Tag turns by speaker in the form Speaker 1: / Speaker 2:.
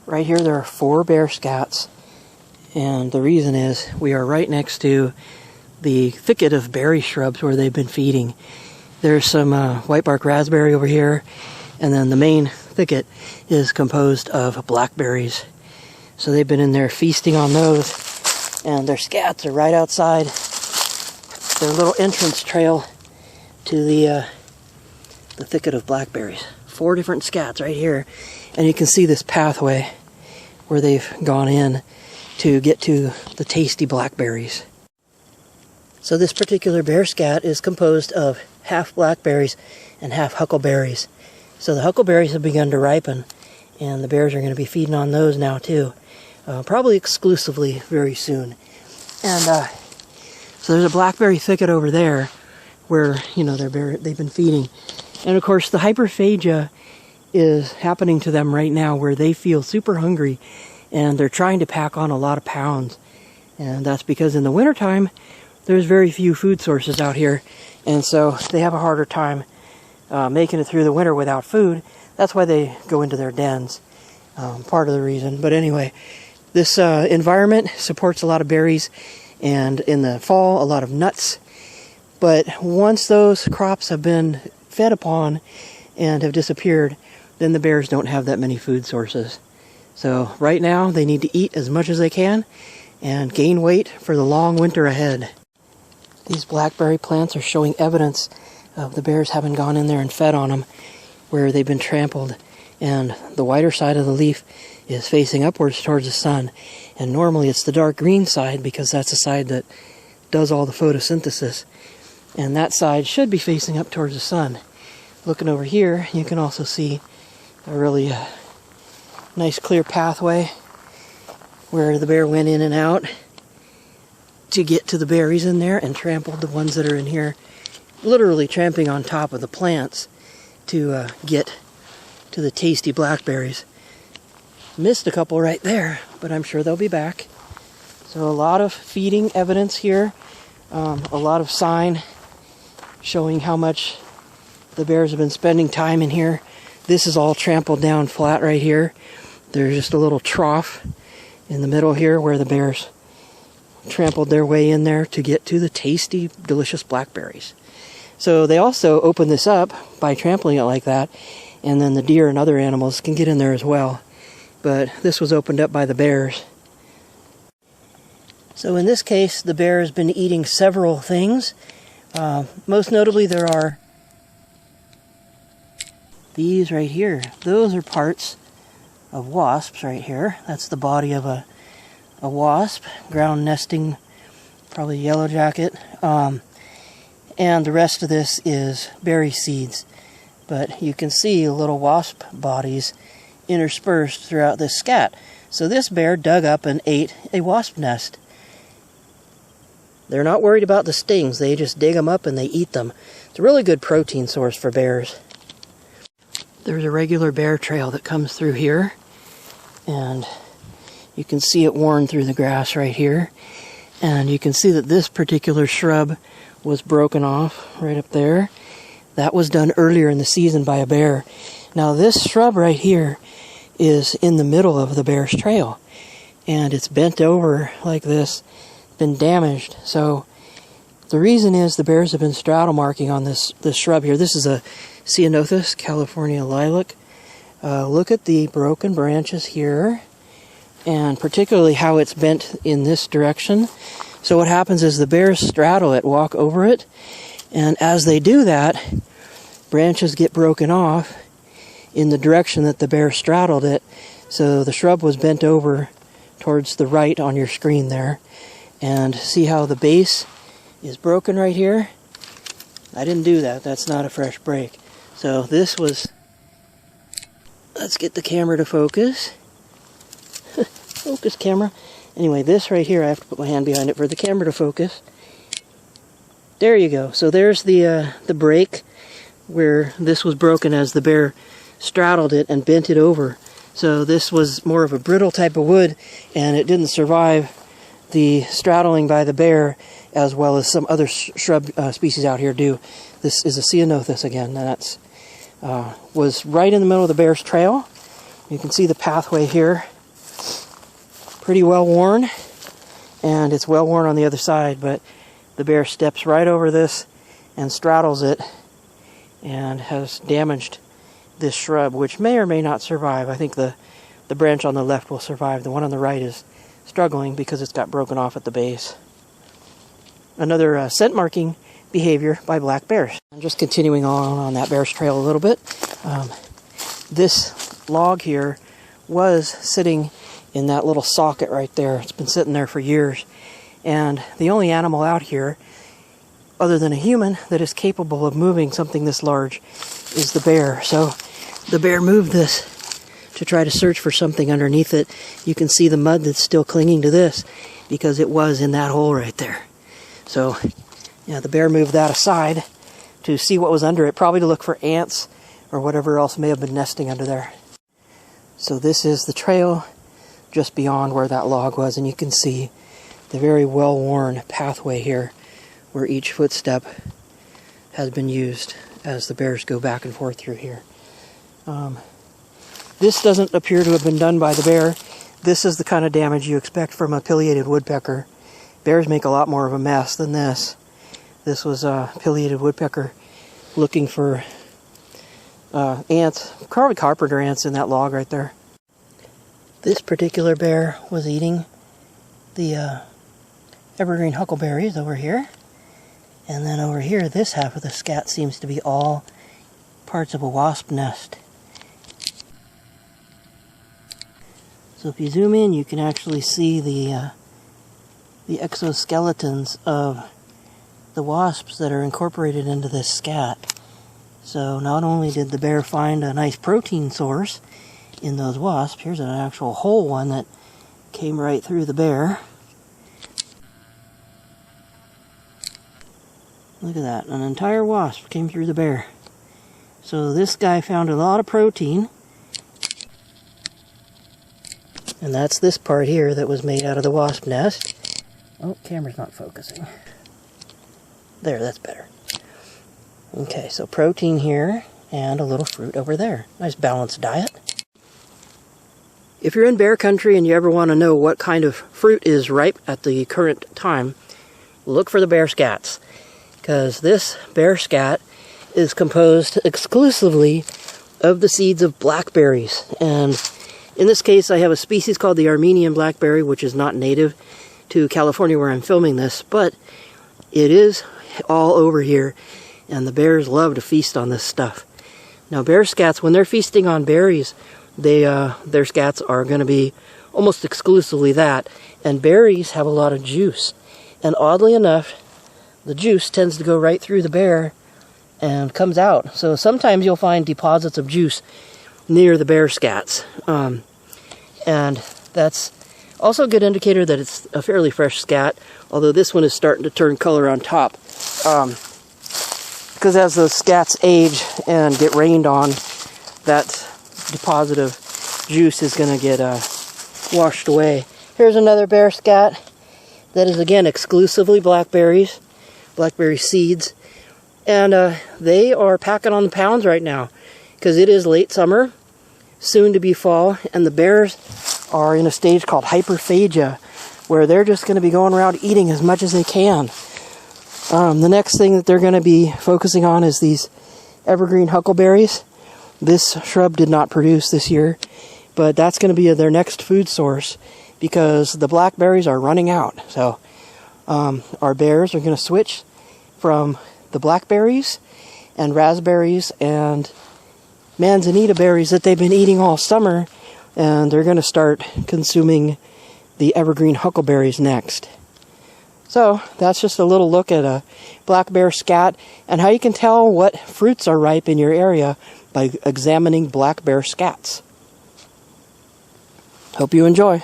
Speaker 1: Right here there are 4 bear scats, and the reason is we are right next to the thicket of berry shrubs where they've been feeding. There's some whitebark raspberry over here, and then the main thicket is composed of blackberries. So they've been in there feasting on those, and their scats are right outside their little entrance trail to the thicket of blackberries. 4 different scats right here, and you can see this pathway where they've gone in to get to the tasty blackberries. So this particular bear scat is composed of half blackberries and half huckleberries. So the huckleberries have begun to ripen, and the bears are going to be feeding on those now too. Probably exclusively very soon. And so there's a blackberry thicket over there where, you know, they've been feeding. And of course the hyperphagia is happening to them right now, where they feel super hungry and they're trying to pack on a lot of pounds. And that's because in the wintertime there's very few food sources out here, and so they have a harder time making it through the winter without food. That's why they go into their dens, part of the reason. But anyway, this environment supports a lot of berries, and in the fall a lot of nuts. But once those crops have been fed upon and have disappeared, then the bears don't have that many food sources. So right now they need to eat as much as they can and gain weight for the long winter ahead. These blackberry plants are showing evidence of the bears having gone in there and fed on them where they've been trampled, and the whiter side of the leaf is facing upwards towards the sun, and normally it's the dark green side because that's the side that does all the photosynthesis, and that side should be facing up towards the sun. Looking over here, you can also see a really nice clear pathway where the bear went in and out to get to the berries in there and trampled the ones that are in here, literally tramping on top of the plants to get to the tasty blackberries. Missed a couple right there, but I'm sure they'll be back. So a lot of feeding evidence here, a lot of sign showing how much the bears have been spending time in here. This is all trampled down flat right here. There's just a little trough in the middle here where the bears trampled their way in there to get to the tasty, delicious blackberries. So they also open this up by trampling it like that, and then the deer and other animals can get in there as well. But this was opened up by the bears. So in this case, the bear has been eating several things. Most notably, there are these right here. Those are parts of wasps right here. That's the body of a wasp, ground nesting, probably yellow jacket. And the rest of this is berry seeds. But you can see little wasp bodies interspersed throughout this scat. So this bear dug up and ate a wasp nest. They're not worried about the stings. They just dig them up and they eat them. It's a really good protein source for bears. There's a regular bear trail that comes through here, and you can see it worn through the grass right here. And you can see that this particular shrub was broken off right up there. That was done earlier in the season by a bear. Now this shrub right here is in the middle of the bear's trail, and it's bent over like this, been damaged. So the reason is the bears have been straddle marking on this shrub here. This is a Cyanothos, California lilac. Look at the broken branches here, and particularly how it's bent in this direction. So what happens is the bears straddle it, walk over it, and as they do that, branches get broken off in the direction that the bear straddled it. So the shrub was bent over towards the right on your screen there. And see how the base is broken right here? I didn't do that. That's not a fresh break. So this was... Let's get the camera to focus. Focus, camera. Anyway, this right here, I have to put my hand behind it for the camera to focus. There you go. So there's the break where this was broken as the bear straddled it and bent it over. So this was more of a brittle type of wood, and it didn't survive the straddling by the bear as well as some other shrub species out here do. This is a Cyanothos again, and that's was right in the middle of the bear's trail. You can see the pathway here pretty well worn, and it's well worn on the other side, but the bear steps right over this and straddles it and has damaged this shrub, which may or may not survive. I think the branch on the left will survive. The one on the right is struggling because it's got broken off at the base. Another scent marking behavior by black bears. I'm just continuing on that bear's trail a little bit. This log here was sitting in that little socket right there. It's been sitting there for years. And the only animal out here, other than a human, that is capable of moving something this large is the bear. So the bear moved this to try to search for something underneath it. You can see the mud that's still clinging to this because it was in that hole right there. So yeah, the bear moved that aside to see what was under it, probably to look for ants or whatever else may have been nesting under there. So this is the trail just beyond where that log was, and you can see the very well-worn pathway here where each footstep has been used as the bears go back and forth through here. This doesn't appear to have been done by the bear. This is the kind of damage you expect from a pileated woodpecker. Bears make a lot more of a mess than this. This was a pileated woodpecker looking for ants, probably carpenter ants in that log right there. This particular bear was eating the evergreen huckleberries over here. And then over here, this half of the scat seems to be all parts of a wasp nest. So if you zoom in, you can actually see the exoskeletons of the wasps that are incorporated into this scat. So not only did the bear find a nice protein source in those wasps, here's an actual whole one that came right through the bear. Look at that, an entire wasp came through the bear. So this guy found a lot of protein. And that's this part here that was made out of the wasp nest. Oh, camera's not focusing. There, that's better. Okay, so protein here and a little fruit over there. Nice balanced diet. If you're in bear country and you ever want to know what kind of fruit is ripe at the current time, look for the bear scats. Because this bear scat is composed exclusively of the seeds of blackberries. And in this case, I have a species called the Armenian blackberry, which is not native to California where I'm filming this, but it is all over here, and the bears love to feast on this stuff. Now, bear scats, when they're feasting on berries, their scats are going to be almost exclusively that, and berries have a lot of juice. And oddly enough, the juice tends to go right through the bear and comes out. So sometimes you'll find deposits of juice near the bear scats. And that's also a good indicator that it's a fairly fresh scat, although this one is starting to turn color on top. Because as the scats age and get rained on, that deposit of juice is going to get washed away. Here's another bear scat that is, again, exclusively blackberries, blackberry seeds. And they are packing on the pounds right now because it is late summer, soon to be fall, and the bears are in a stage called hyperphagia, where they're just going to be going around eating as much as they can. The next thing that they're going to be focusing on is these evergreen huckleberries. This shrub did not produce this year, but that's going to be their next food source because the blackberries are running out. So our bears are going to switch from the blackberries and raspberries and manzanita berries that they've been eating all summer, and they're going to start consuming the evergreen huckleberries next. So that's just a little look at a black bear scat and how you can tell what fruits are ripe in your area by examining black bear scats. Hope you enjoy.